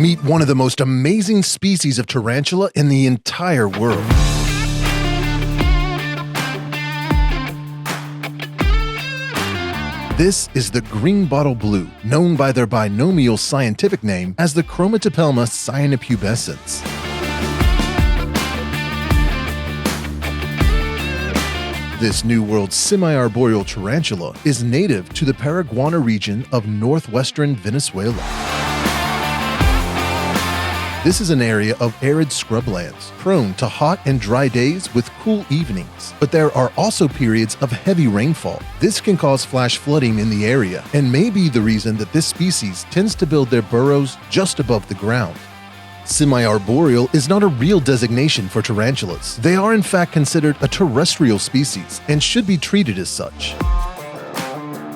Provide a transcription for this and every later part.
Meet one of the most amazing species of tarantula in the entire world. This is the green bottle blue, known by their binomial scientific name as the Chromatopelma cyaneopubescens. This New World semi-arboreal tarantula is native to the Paraguay region of northwestern Venezuela. This is an area of arid scrublands, prone to hot and dry days with cool evenings. But there are also periods of heavy rainfall. This can cause flash flooding in the area, and may be the reason that this species tends to build their burrows just above the ground. Semi-arboreal is not a real designation for tarantulas. They are in fact considered a terrestrial species and should be treated as such.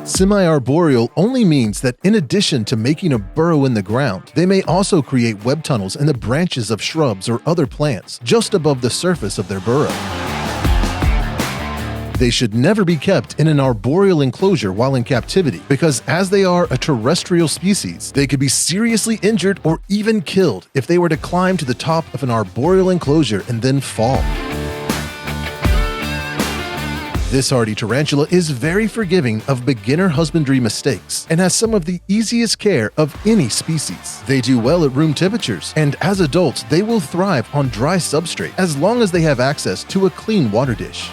Semi-arboreal only means that in addition to making a burrow in the ground, they may also create web tunnels in the branches of shrubs or other plants just above the surface of their burrow. They should never be kept in an arboreal enclosure while in captivity because, as they are a terrestrial species, they could be seriously injured or even killed if they were to climb to the top of an arboreal enclosure and then fall. This hardy tarantula is very forgiving of beginner husbandry mistakes and has some of the easiest care of any species. They do well at room temperatures, and as adults, they will thrive on dry substrate as long as they have access to a clean water dish.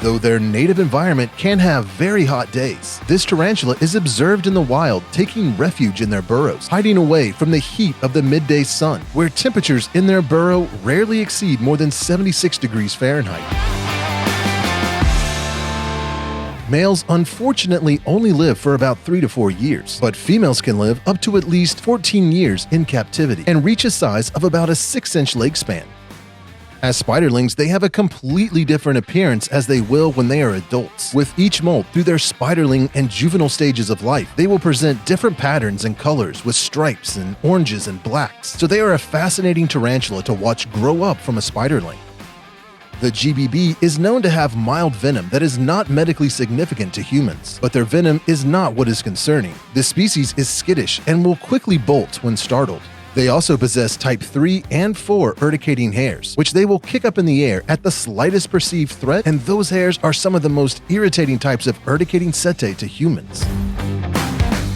Though their native environment can have very hot days, this tarantula is observed in the wild taking refuge in their burrows, hiding away from the heat of the midday sun, where temperatures in their burrow rarely exceed more than 76 degrees Fahrenheit. Males unfortunately only live for about 3 to 4 years, but females can live up to at least 14 years in captivity and reach a size of about a 6-inch leg span. As spiderlings, they have a completely different appearance as they will when they are adults. With each molt through their spiderling and juvenile stages of life, they will present different patterns and colors with stripes and oranges and blacks, so they are a fascinating tarantula to watch grow up from a spiderling. The GBB is known to have mild venom that is not medically significant to humans, but their venom is not what is concerning. This species is skittish and will quickly bolt when startled. They also possess type 3 and 4 urticating hairs, which they will kick up in the air at the slightest perceived threat, and those hairs are some of the most irritating types of urticating setae to humans.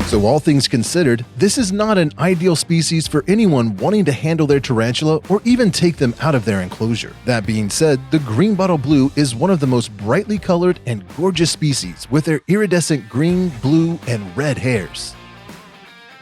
So all things considered, this is not an ideal species for anyone wanting to handle their tarantula or even take them out of their enclosure. That being said, the green bottle blue is one of the most brightly colored and gorgeous species with their iridescent green, blue, and red hairs.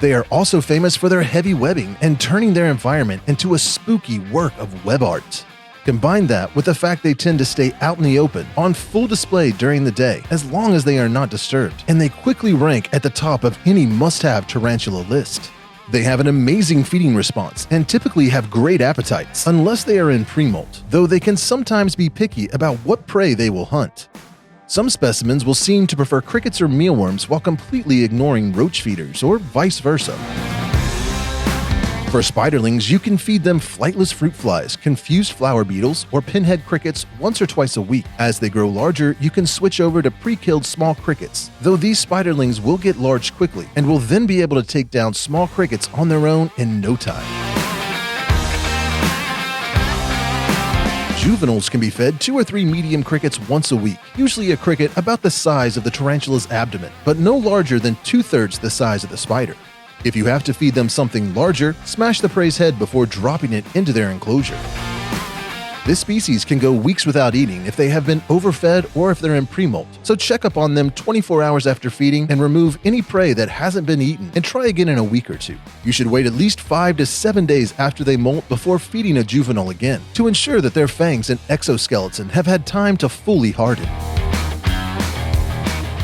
They are also famous for their heavy webbing and turning their environment into a spooky work of web art. Combine that with the fact they tend to stay out in the open, on full display during the day, as long as they are not disturbed, and they quickly rank at the top of any must-have tarantula list. They have an amazing feeding response and typically have great appetites, unless they are in pre-molt, though they can sometimes be picky about what prey they will hunt. Some specimens will seem to prefer crickets or mealworms while completely ignoring roach feeders, or vice versa. For spiderlings, you can feed them flightless fruit flies, confused flower beetles, or pinhead crickets once or twice a week. As they grow larger, you can switch over to pre-killed small crickets, though these spiderlings will get large quickly and will then be able to take down small crickets on their own in no time. Juveniles can be fed 2 or 3 medium crickets once a week, usually a cricket about the size of the tarantula's abdomen, but no larger than 2/3 the size of the spider. If you have to feed them something larger, smash the prey's head before dropping it into their enclosure. This species can go weeks without eating if they have been overfed or if they're in pre-molt, so check up on them 24 hours after feeding and remove any prey that hasn't been eaten and try again in a week or 2. You should wait at least 5 to 7 days after they molt before feeding a juvenile again to ensure that their fangs and exoskeleton have had time to fully harden.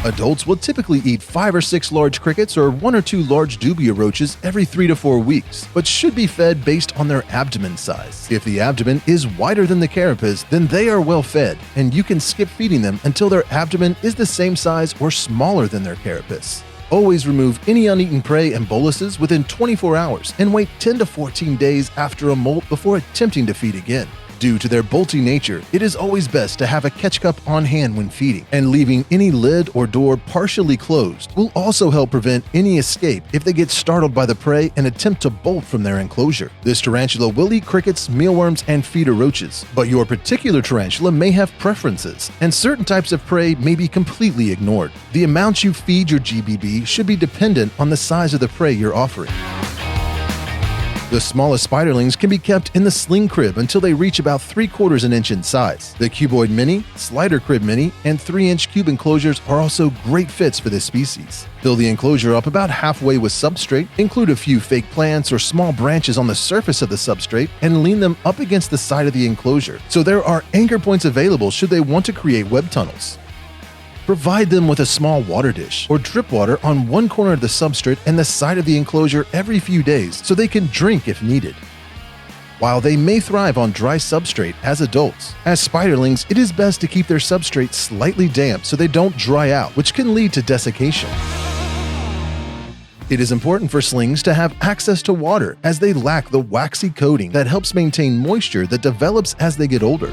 Adults will typically eat 5 or 6 large crickets or 1 or 2 large dubia roaches every 3 to 4 weeks, but should be fed based on their abdomen size. If the abdomen is wider than the carapace, then they are well fed, and you can skip feeding them until their abdomen is the same size or smaller than their carapace. Always remove any uneaten prey and boluses within 24 hours and wait 10 to 14 days after a molt before attempting to feed again. Due to their bolty nature, it is always best to have a catch cup on hand when feeding, and leaving any lid or door partially closed will also help prevent any escape if they get startled by the prey and attempt to bolt from their enclosure. This tarantula will eat crickets, mealworms, and feeder roaches, but your particular tarantula may have preferences, and certain types of prey may be completely ignored. The amount you feed your GBB should be dependent on the size of the prey you're offering. The smallest spiderlings can be kept in the sling crib until they reach about 3/4 inch in size. The cuboid mini, slider crib mini, and 3-inch cube enclosures are also great fits for this species. Fill the enclosure up about halfway with substrate, include a few fake plants or small branches on the surface of the substrate, and lean them up against the side of the enclosure, so there are anchor points available should they want to create web tunnels. Provide them with a small water dish or drip water on one corner of the substrate and the side of the enclosure every few days so they can drink if needed. While they may thrive on dry substrate as adults, as spiderlings, it is best to keep their substrate slightly damp so they don't dry out, which can lead to desiccation. It is important for slings to have access to water as they lack the waxy coating that helps maintain moisture that develops as they get older.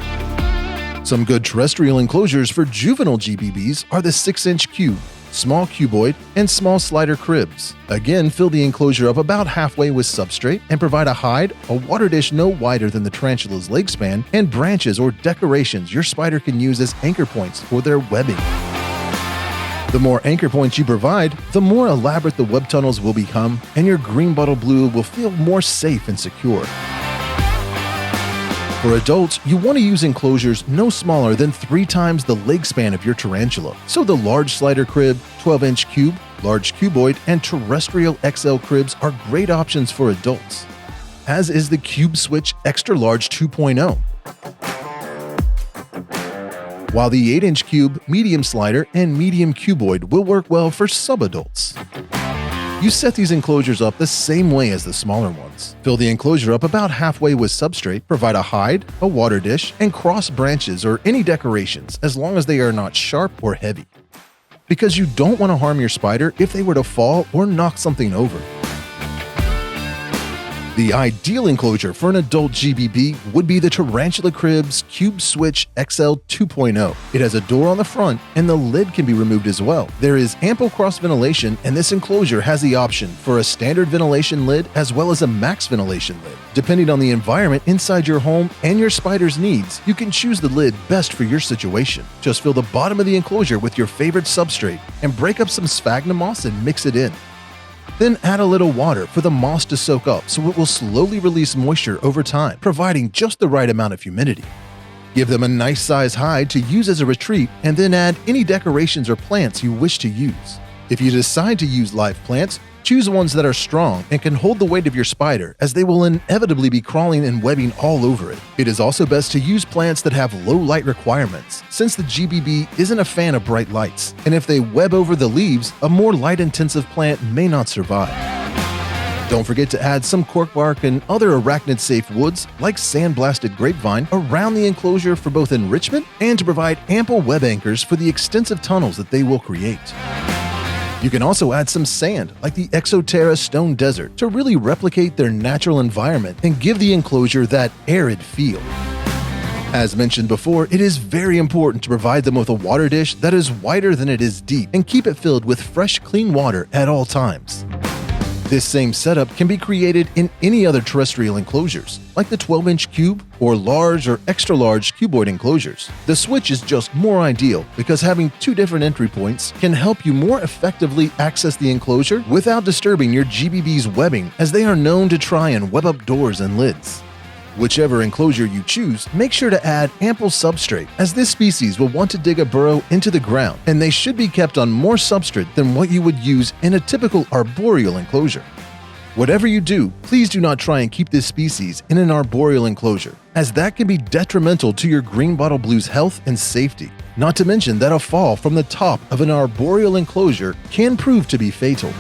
Some good terrestrial enclosures for juvenile GBBs are the 6-inch cube, small cuboid, and small slider cribs. Again, fill the enclosure up about halfway with substrate and provide a hide, a water dish no wider than the tarantula's leg span, and branches or decorations your spider can use as anchor points for their webbing. The more anchor points you provide, the more elaborate the web tunnels will become, and your greenbottle blue will feel more safe and secure. For adults, you want to use enclosures no smaller than 3 times the leg span of your tarantula, so the large slider crib, 12-inch cube, large cuboid, and terrestrial XL cribs are great options for adults, as is the Cube Switch Extra Large 2.0. While the 8-inch cube, medium slider, and medium cuboid will work well for sub-adults. You set these enclosures up the same way as the smaller ones. Fill the enclosure up about halfway with substrate, provide a hide, a water dish, and cross branches or any decorations as long as they are not sharp or heavy. Because you don't want to harm your spider if they were to fall or knock something over. The ideal enclosure for an adult GBB would be the Tarantula Cribs Cube Switch XL 2.0. It has a door on the front and the lid can be removed as well. There is ample cross ventilation and this enclosure has the option for a standard ventilation lid as well as a max ventilation lid. Depending on the environment inside your home and your spider's needs, you can choose the lid best for your situation. Just fill the bottom of the enclosure with your favorite substrate and break up some sphagnum moss and mix it in. Then add a little water for the moss to soak up so it will slowly release moisture over time, providing just the right amount of humidity. Give them a nice size hide to use as a retreat and then add any decorations or plants you wish to use. If you decide to use live plants, choose ones that are strong and can hold the weight of your spider as they will inevitably be crawling and webbing all over it. It is also best to use plants that have low light requirements since the GBB isn't a fan of bright lights, and if they web over the leaves, a more light-intensive plant may not survive. Don't forget to add some cork bark and other arachnid-safe woods like sandblasted grapevine around the enclosure for both enrichment and to provide ample web anchors for the extensive tunnels that they will create. You can also add some sand, like the Exoterra Stone Desert, to really replicate their natural environment and give the enclosure that arid feel. As mentioned before, it is very important to provide them with a water dish that is wider than it is deep and keep it filled with fresh, clean water at all times. This same setup can be created in any other terrestrial enclosures, like the 12-inch cube or large or extra large cuboid enclosures. The switch is just more ideal because having 2 different entry points can help you more effectively access the enclosure without disturbing your GBB's webbing, as they are known to try and web up doors and lids. Whichever enclosure you choose, make sure to add ample substrate, as this species will want to dig a burrow into the ground, and they should be kept on more substrate than what you would use in a typical arboreal enclosure. Whatever you do, please do not try and keep this species in an arboreal enclosure, as that can be detrimental to your greenbottle blue's health and safety. Not to mention that a fall from the top of an arboreal enclosure can prove to be fatal.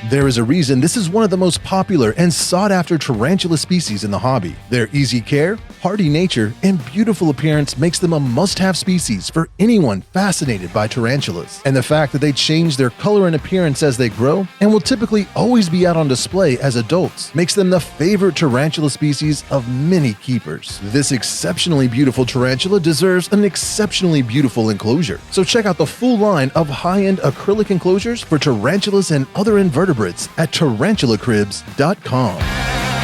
There is a reason this is one of the most popular and sought-after tarantula species in the hobby. Their easy care, hardy nature, and beautiful appearance makes them a must-have species for anyone fascinated by tarantulas. And the fact that they change their color and appearance as they grow and will typically always be out on display as adults makes them the favorite tarantula species of many keepers. This exceptionally beautiful tarantula deserves an exceptionally beautiful enclosure. So check out the full line of high-end acrylic enclosures for tarantulas and other invertebrates at tarantulacribs.com.